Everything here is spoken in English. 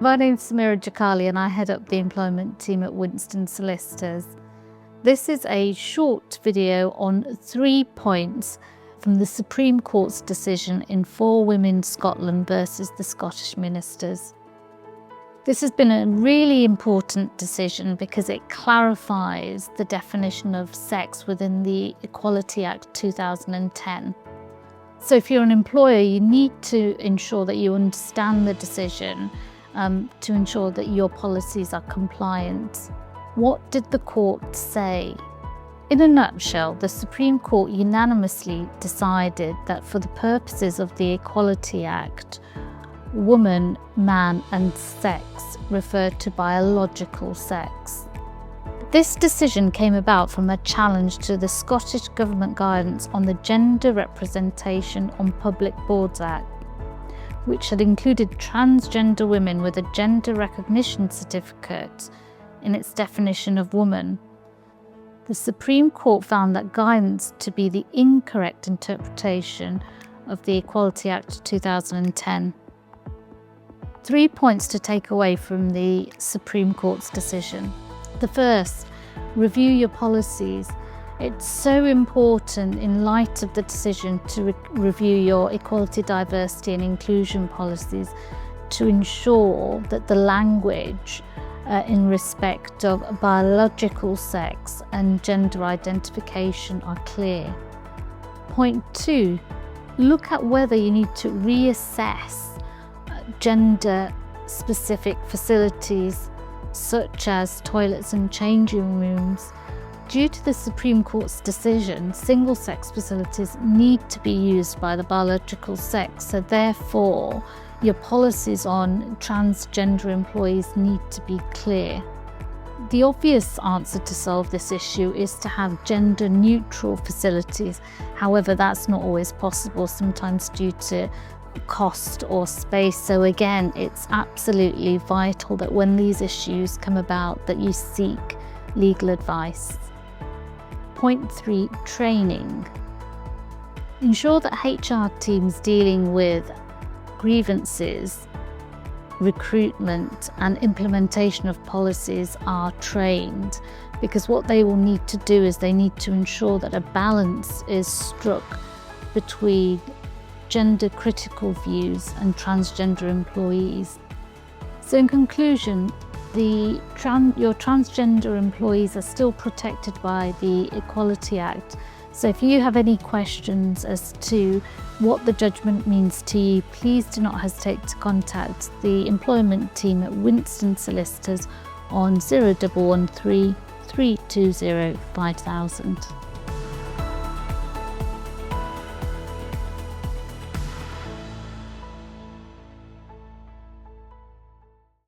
My name's Samira Cakali and I head up the employment team at Winston Solicitors. This is a short video on 3 points from the Supreme Court's decision in For Women Scotland versus the Scottish Ministers. This has been a really important decision because it clarifies the definition of sex within the Equality Act 2010. So if you're an employer, you need to ensure that you understand the decision to ensure that your policies are compliant. What did the court say? In a nutshell, the Supreme Court unanimously decided that for the purposes of the Equality Act, woman, man and sex refer to biological sex. This decision came about from a challenge to the Scottish Government guidance on the Gender Representation on Public Boards Act, which had included transgender women with a gender recognition certificate in its definition of woman. The Supreme Court found that guidance to be the incorrect interpretation of the Equality Act 2010. 3 points to take away from the Supreme Court's decision. The first, review your policies. It's so important in light of the decision to review your equality, diversity and inclusion policies to ensure that the language in respect of biological sex and gender identification are clear. Point 2, look at whether you need to reassess gender-specific facilities such as toilets and changing rooms. Due to the Supreme Court's decision, single-sex facilities need to be used by the biological sex, so therefore your policies on transgender employees need to be clear. The obvious answer to solve this issue is to have gender-neutral facilities. However, that's not always possible, sometimes due to cost or space. So again, it's absolutely vital that when these issues come about that you seek legal advice. Point 3, training. Ensure that HR teams dealing with grievances, recruitment and implementation of policies are trained, because what they will need to do is they need to ensure that a balance is struck between gender critical views and transgender employees. So in conclusion, your transgender employees are still protected by the Equality Act. So if you have any questions as to what the judgment means to you, please do not hesitate to contact the employment team at Winston Solicitors on 0113 320 5000.